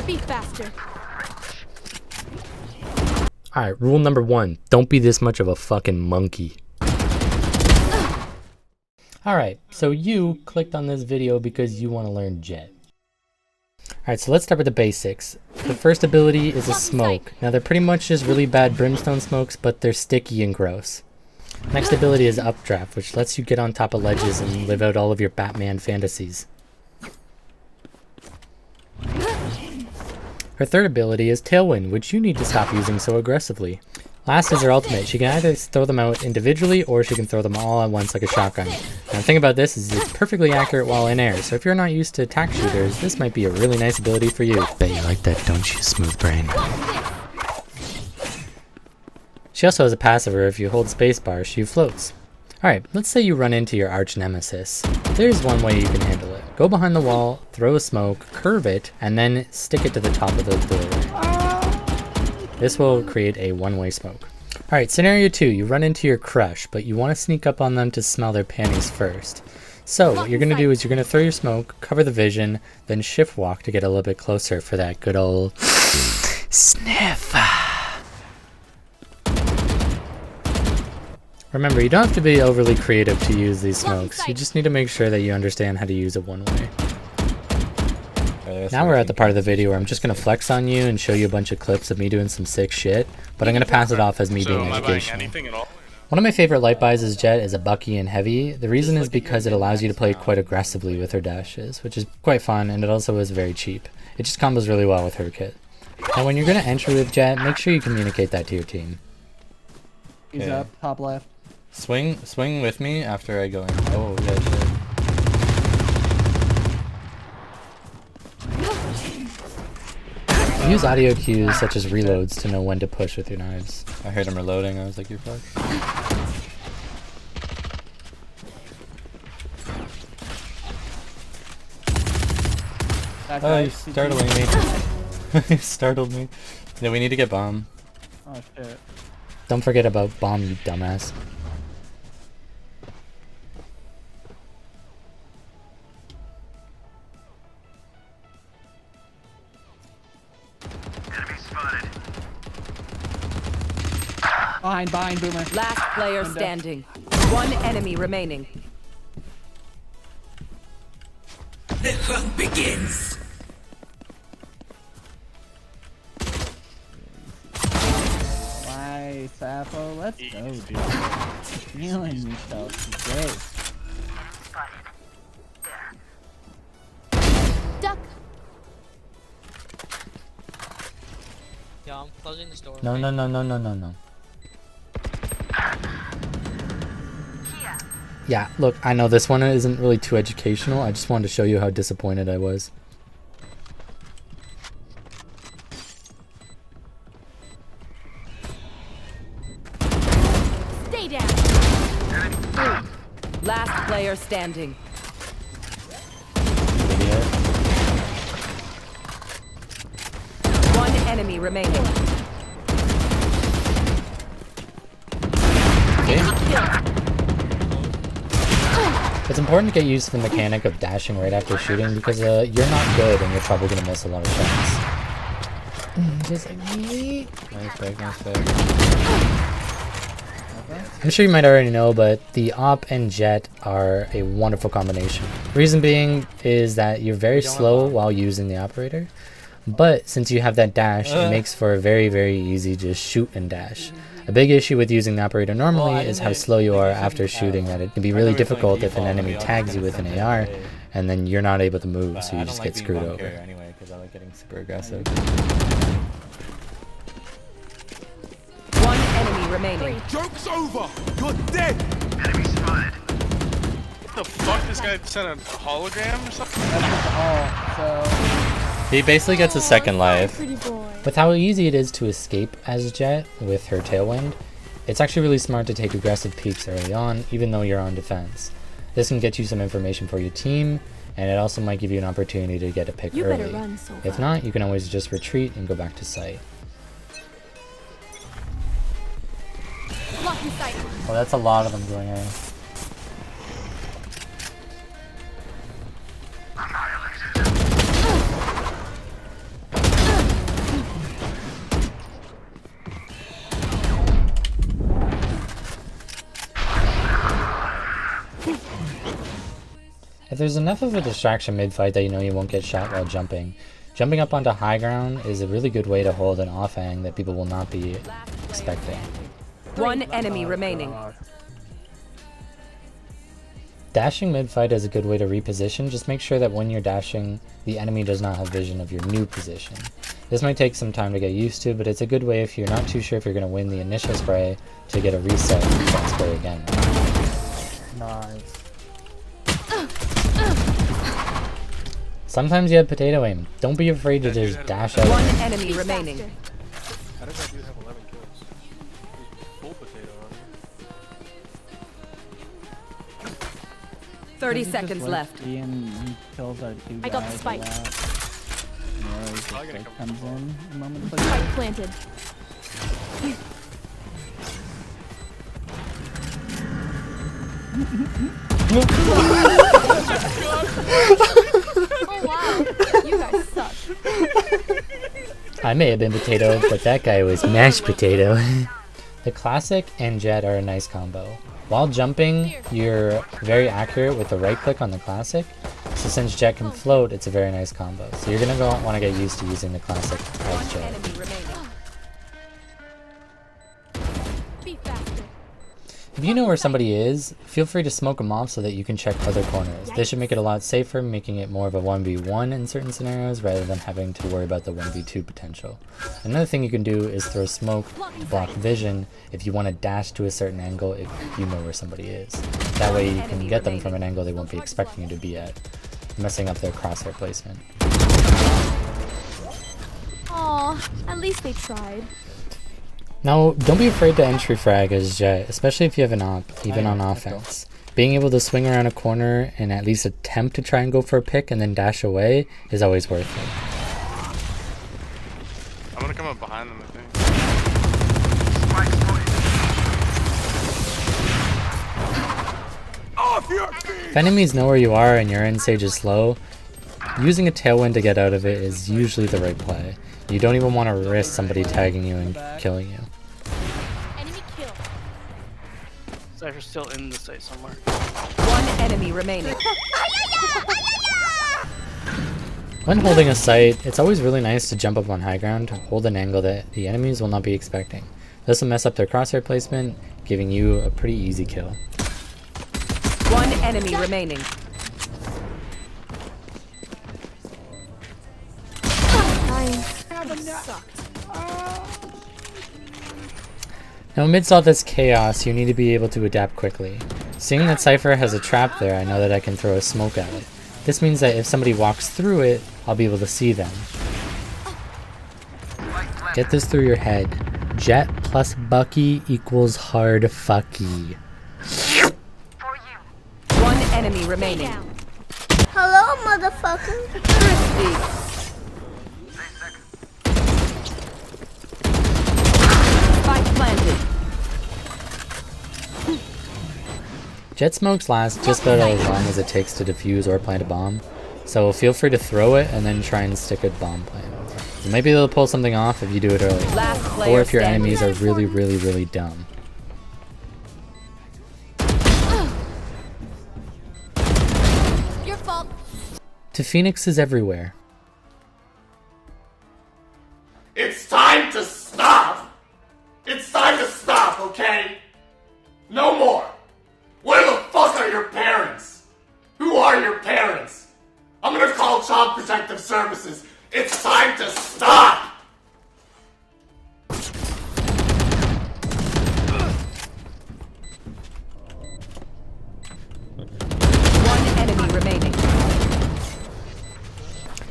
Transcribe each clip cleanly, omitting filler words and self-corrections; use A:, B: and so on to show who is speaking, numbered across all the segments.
A: Be faster.
B: Alright, rule number 1. Don't be this much of a fucking monkey. Alright, so you clicked on this video because you want to learn Jett. Alright, so let's start with the basics. The first ability is a smoke. Now they're pretty much just really bad brimstone smokes, but they're sticky and gross. Next ability is updraft, which lets you get on top of ledges and live out all of your Batman fantasies. Her third ability is tailwind, which you need to stop using so aggressively. Last is her ultimate. She can either throw them out individually or she can throw them all at once like a shotgun. Now the thing about this is it's perfectly accurate while in air, so if you're not used to attack shooters, this might be a really nice ability for you. Bet you like that, don't you, smooth brain? She also has a passive where if you hold spacebar, she floats. Alright, let's say you run into your arch nemesis. There's one way you can handle it. Go behind the wall, throw a smoke, curve it, and then stick it to the top of the doorway. This will create a one-way smoke. Alright, scenario 2, you run into your crush, but you want to sneak up on them to smell their panties first. So what you're going to do is you're going to throw your smoke, cover the vision, then shift walk to get a little bit closer for that good old sniff. Remember, you don't have to be overly creative to use these smokes. You just need to make sure that you understand how to use it one way. Now we're at the part of the video where I'm just going to flex on you and show you a bunch of clips of me doing some sick shit, but I'm going to pass it off as me being educational. One of my favorite light buys as Jett is a Bucky and Heavy. The reason is because it allows you to play quite aggressively with her dashes, which is quite fun, and it also is very cheap. It just combos really well with her kit. Now when you're going to enter with Jett, make sure you communicate that to your team.
C: He's up, top left.
B: Swing with me after I go in. Oh, yeah, shit. Use audio cues such as reloads to know when to push with your knives. I heard him reloading, I was like, you're fucked. Oh, you startling me. You startled me. Yeah, we need to get bomb.
C: Oh shit.
B: Don't forget about bomb, you dumbass.
C: Behind, boomer.
D: Last player standing. One enemy remaining.
E: The hunt begins.
C: Nice, Appoh. Let's go, dude. Feeling yourself today.
A: Duck.
F: Yeah, I'm closing this door.
B: No. Yeah, look, I know this one isn't really too educational. I just wanted to show you how disappointed I was.
A: Stay down.
D: Last player standing.
B: Idiot.
D: One enemy remaining.
B: Okay. It's important to get used to the mechanic of dashing right after shooting because you're not good and you're probably going to miss a lot of shots. Just like me. Nice pick. I'm sure you might already know, but the Op and Jett are a wonderful combination. Reason being is that you're very slow while using the operator, but since you have that dash, it makes for a very, very easy just shoot and dash. A big issue with using the operator normally is how slow you are after shooting, that it can be really difficult if an enemy tags you with an AR and then you're not able to move, so you just get screwed over. Anyway, because I like getting super aggressive.
D: One enemy remaining.
E: Joke's over. You're dead. Enemy spotted.
G: What the fuck? This guy sent a hologram or something?
C: That's all, so...
B: He basically gets a second life.
A: Pretty boy.
B: With how easy it is to escape as Jett with her tailwind, it's actually really smart to take aggressive peeks early on, even though you're on defense. This can get you some information for your team, and it also might give you an opportunity to get a pick early.
A: Run, so
B: if not, you can always just retreat and go back to site.
A: Blocking sight.
B: Well, that's a lot of them going in. If there's enough of a distraction mid-fight that you know you won't get shot while jumping, jumping up onto high ground is a really good way to hold an offhang that people will not be expecting.
D: One enemy remaining.
B: Dashing mid-fight is a good way to reposition. Just make sure that when you're dashing, the enemy does not have vision of your new position. This might take some time to get used to, but it's a good way if you're not too sure if you're going to win the initial spray to get a reset and that spray again.
C: Nice.
B: Sometimes you have potato aim. Don't be afraid to just dash out.
D: One enemy remaining.
G: How does that dude have 11 kills? He's full potato on me.
D: 30 seconds left.
C: Ian kills our two
A: I got the
C: guys a
A: spike.
C: lot. Mary just
G: Probably gonna
C: like
G: come
C: comes in a moment
A: Spike
C: later.
A: planted. Oh wow, you guys suck.
B: I may have been potato, but that guy was mashed potato. The Classic and Jett are a nice combo. While jumping, you're very accurate with the right click on the Classic. So since Jett can float, it's a very nice combo. So you're gonna want to get used to using the Classic as Jett.
D: Enemy remaining.
A: Be faster.
B: If you know where somebody is, feel free to smoke them off so that you can check other corners. This should make it a lot safer, making it more of a 1v1 in certain scenarios rather than having to worry about the 1v2 potential. Another thing you can do is throw smoke to block vision if you want to dash to a certain angle if you know where somebody is. That way you can get them from an angle they won't be expecting you to be at, messing up their crosshair placement.
A: Aw, at least they tried.
B: Now, don't be afraid to entry frag as Jett, especially if you have an op, even on offense. Being able to swing around a corner and at least attempt to try and go for a pick and then dash away is always worth it.
G: I'm gonna come up behind them, I think.
B: If enemies know where you are and your end stage is slow, using a tailwind to get out of it is usually the right play. You don't even want to risk somebody tagging you and killing you.
A: Enemy kill.
F: Cypher's still in the site somewhere.
D: One enemy remaining.
B: When holding a site, it's always really nice to jump up on high ground to hold an angle that the enemies will not be expecting. This will mess up their crosshair placement, giving you a pretty easy kill.
D: One enemy remaining.
B: Now amidst all this chaos, you need to be able to adapt quickly. Seeing that Cypher has a trap there, I know that I can throw a smoke at it. This means that if somebody walks through it, I'll be able to see them. Get this through your head. Jett plus Bucky equals hard fucky.
D: One enemy remaining.
H: Hello, motherfucker.
D: Spike planted.
B: Jett smokes last just about as long as it takes to defuse or plant a bomb, so feel free to throw it and then try and stick a bomb plant. You might be able to pull something off if you do it early,
D: Last player
B: or if your
D: standing.
B: enemies are really dumb.
A: Your fault.
B: To Phoenix is everywhere.
I: It's time to stop! It's time to stop, okay? No more! Where the fuck are your parents? Who are your parents? I'm gonna call Child Protective Services. It's time to stop!
D: One enemy remaining.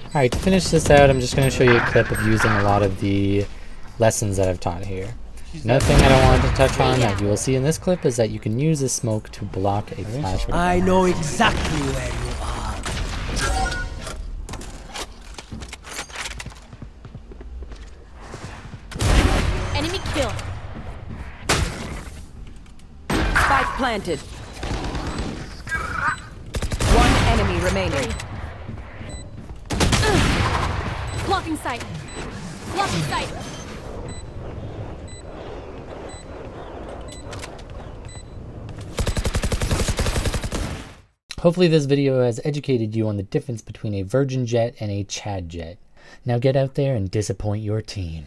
B: Alright, to finish this out, I'm just going to show you a clip of using a lot of the lessons that I've taught here. Another thing I don't want to touch on that you will see in this clip is that you can use a smoke to block a flash.
E: I know exactly where you are.
A: Enemy kill.
D: Spike planted. One enemy remaining.
A: Blocking sight. Blocking sight.
B: Hopefully this video has educated you on the difference between a virgin Jett and a Chad Jett. Now get out there and disappoint your team.